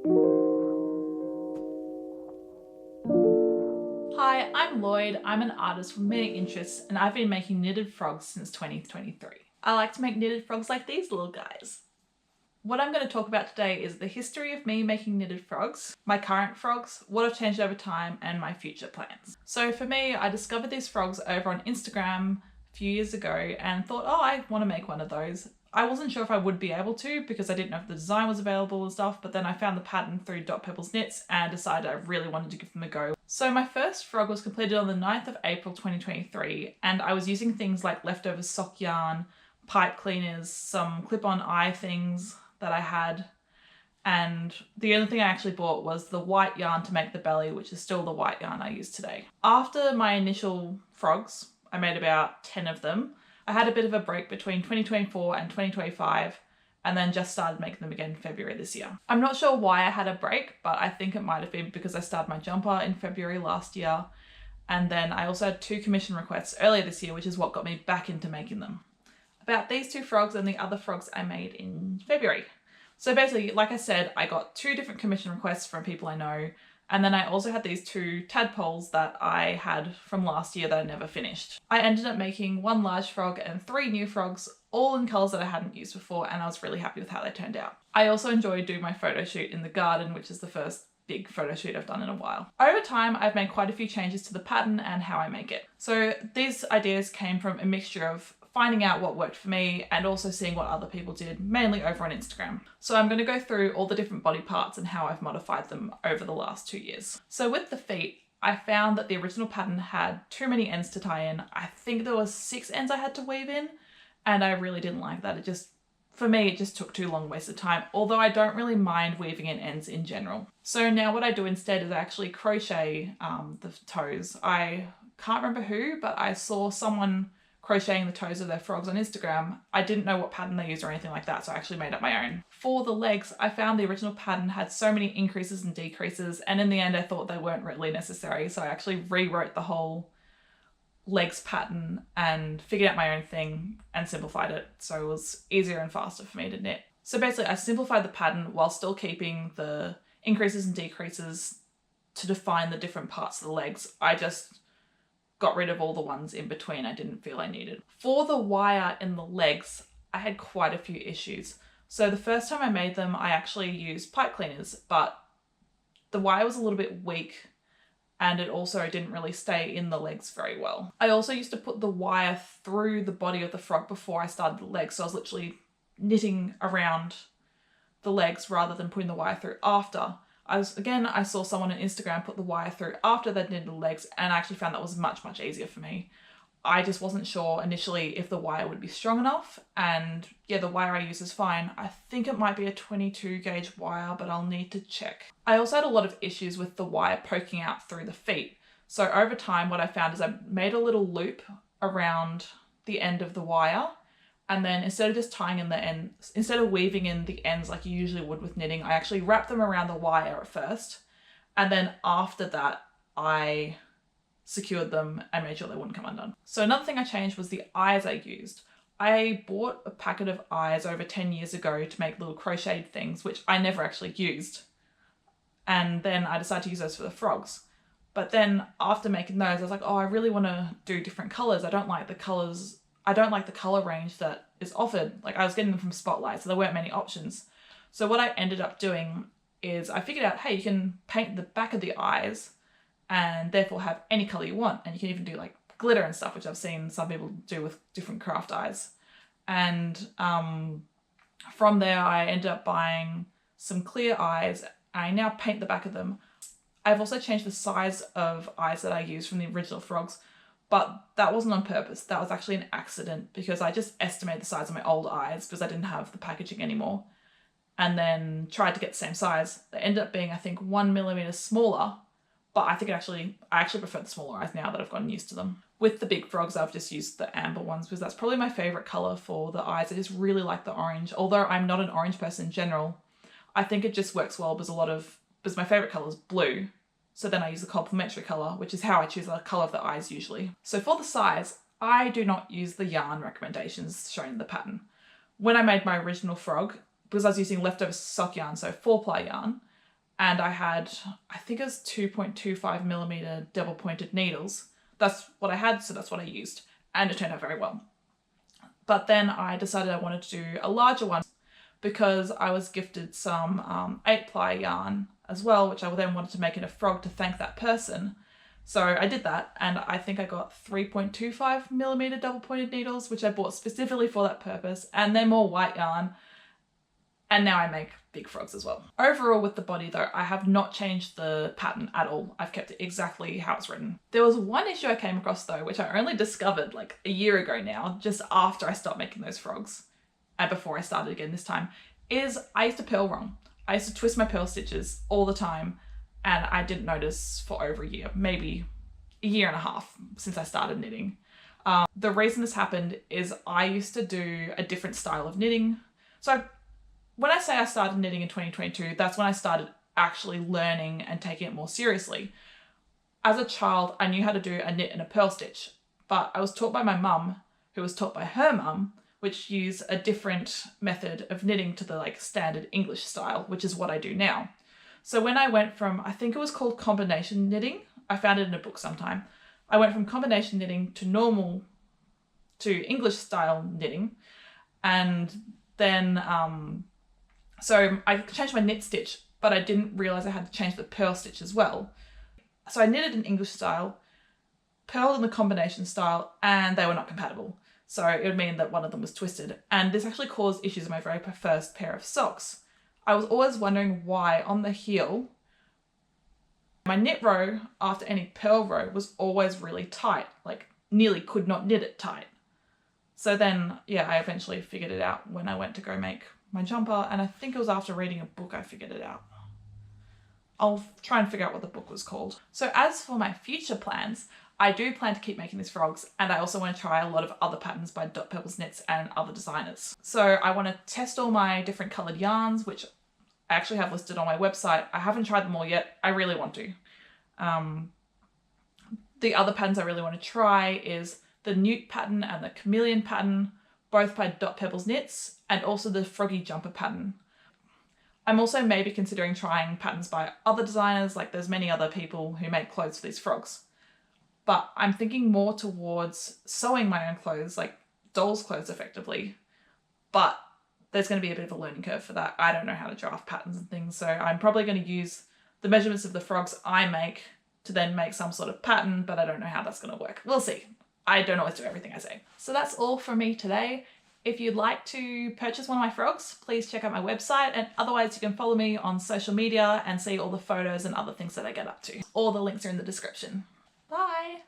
Hi, I'm Lloyd. I'm an artist with many interests and I've been making knitted frogs since 2023. I like to make knitted frogs like these little guys. What I'm going to talk about today is the history of me making knitted frogs, my current frogs, what have changed over time, and my future plans. So for me, I discovered these frogs over on Instagram a few years ago and thought, oh, I want to make one of those. I wasn't sure if I would be able to because I didn't know if the design was available and stuff, but then I found the pattern through Dot Pebbles Knits and decided I really wanted to give them a go. So my first frog was completed on the 9th of April 2023 and I was using things like leftover sock yarn, pipe cleaners, some clip-on eye things that I had, and the only thing I actually bought was the white yarn to make the belly, which is still the white yarn I use today. After my initial frogs, I made about 10 of them. I had a bit of a break between 2024 and 2025 and then just started making them again in February this year. I'm not sure why I had a break, but I think it might have been because I started my jumper in February last year, and then I also had 2 commission requests earlier this year, which is what got me back into making them. About these 2 frogs and the other frogs I made in February. So basically, like I said, I got 2 different commission requests from people I know, and then I also had these 2 tadpoles that I had from last year that I never finished. I ended up making 1 large frog and 3 new frogs, all in colours that I hadn't used before, and I was really happy with how they turned out. I also enjoyed doing my photo shoot in the garden, which is the first big photo shoot I've done in a while. Over time, I've made quite a few changes to the pattern and how I make it. So these ideas came from a mixture of finding out what worked for me and also seeing what other people did, mainly over on Instagram. So I'm going to go through all the different body parts and how I've modified them over the last 2 years. So with the feet, I found that the original pattern had too many ends to tie in. I think there was 6 ends I had to weave in, and I really didn't like that. For me, it just took too long, wasted time, although I don't really mind weaving in ends in general. So now what I do instead is I actually crochet the toes. I can't remember who, but I saw someone crocheting the toes of their frogs on Instagram. I didn't know what pattern they used or anything like that, so I actually made up my own. For the legs, I found the original pattern had so many increases and decreases, and in the end I thought they weren't really necessary, so I actually rewrote the whole legs pattern and figured out my own thing and simplified it, so it was easier and faster for me to knit. So basically I simplified the pattern while still keeping the increases and decreases to define the different parts of the legs. I just got rid of all the ones in between I didn't feel I needed. For the wire in the legs, I had quite a few issues. So the first time I made them, I actually used pipe cleaners, but the wire was a little bit weak and it also didn't really stay in the legs very well. I also used to put the wire through the body of the frog before I started the legs, so I was literally knitting around the legs rather than putting the wire through after. I saw someone on Instagram put the wire through after they'd knitted the legs, and I actually found that was much, much easier for me. I just wasn't sure initially if the wire would be strong enough, and yeah, the wire I use is fine. I think it might be a 22 gauge wire, but I'll need to check. I also had a lot of issues with the wire poking out through the feet. So over time, what I found is I made a little loop around the end of the wire, and then instead of just tying in the ends, instead of weaving in the ends like you usually would with knitting, I actually wrapped them around the wire at first. And then after that, I secured them and made sure they wouldn't come undone. So another thing I changed was the eyes I used. I bought a packet of eyes over 10 years ago to make little crocheted things, which I never actually used. And then I decided to use those for the frogs. But then after making those, I was like, oh, I really want to do different colors. I don't like the color range that is offered. Like I was getting them from Spotlight, so there weren't many options. So what I ended up doing is I figured out, hey, you can paint the back of the eyes and therefore have any color you want. And you can even do like glitter and stuff, which I've seen some people do with different craft eyes. And from there, I ended up buying some clear eyes. I now paint the back of them. I've also changed the size of eyes that I use from the original frogs, but that wasn't on purpose. That was actually an accident because I just estimated the size of my old eyes because I didn't have the packaging anymore, and then tried to get the same size. They ended up being, I think, 1 millimeter smaller, but I actually prefer the smaller eyes now that I've gotten used to them. With the big frogs, I've just used the amber ones because that's probably my favorite color for the eyes. I just really like the orange. Although I'm not an orange person in general, I think it just works well because my favorite color is blue. So then I use the complementary color, which is how I choose the color of the eyes usually. So for the size, I do not use the yarn recommendations shown in the pattern. When I made my original frog, because I was using leftover sock yarn, so 4-ply yarn, and I had, I think it was 2.25 millimeter double pointed needles. That's what I had, so that's what I used, and it turned out very well. But then I decided I wanted to do a larger one because I was gifted some 8-ply yarn as well, which I then wanted to make in a frog to thank that person. So I did that, and I think I got 3.25 millimeter double pointed needles, which I bought specifically for that purpose, and then more white yarn. And now I make big frogs as well. Overall with the body though, I have not changed the pattern at all. I've kept it exactly how it's written. There was one issue I came across though, which I only discovered like a year ago now, just after I stopped making those frogs, and before I started again this time, is I used to purl wrong. I used to twist my purl stitches all the time, and I didn't notice for over a year, maybe a year and a half since I started knitting. The reason this happened is I used to do a different style of knitting. So when I say I started knitting in 2022, that's when I started actually learning and taking it more seriously. As a child, I knew how to do a knit and a purl stitch, but I was taught by my mum, who was taught by her mum, which used a different method of knitting to the like standard English style, which is what I do now. So when I went from, I think it was called combination knitting, I found it in a book sometime. I went from combination knitting to English style knitting, and then so I changed my knit stitch, but I didn't realize I had to change the purl stitch as well. So I knitted in English style, purled in the combination style, and they were not compatible. So it would mean that one of them was twisted. And this actually caused issues in my very first pair of socks. I was always wondering why on the heel, my knit row after any purl row was always really tight, like nearly could not knit it tight. So then, yeah, I eventually figured it out when I went to go make my jumper, and I think it was after reading a book I figured it out. I'll try and figure out what the book was called. So as for my future plans, I do plan to keep making these frogs, and I also want to try a lot of other patterns by Dot Pebbles Knits and other designers. So I want to test all my different coloured yarns, which I actually have listed on my website. I haven't tried them all yet. I really want to. The other patterns I really want to try is the Newt pattern and the Chameleon pattern, both by Dot Pebbles Knits, and also the Froggy Jumper pattern. I'm also maybe considering trying patterns by other designers, like there's many other people who make clothes for these frogs. But I'm thinking more towards sewing my own clothes, like doll's clothes effectively. But there's going to be a bit of a learning curve for that. I don't know how to draft patterns and things, so I'm probably going to use the measurements of the frogs I make to then make some sort of pattern, but I don't know how that's going to work. We'll see. I don't always do everything I say. So that's all from me today. If you'd like to purchase one of my frogs, please check out my website, and otherwise you can follow me on social media and see all the photos and other things that I get up to. All the links are in the description. Bye!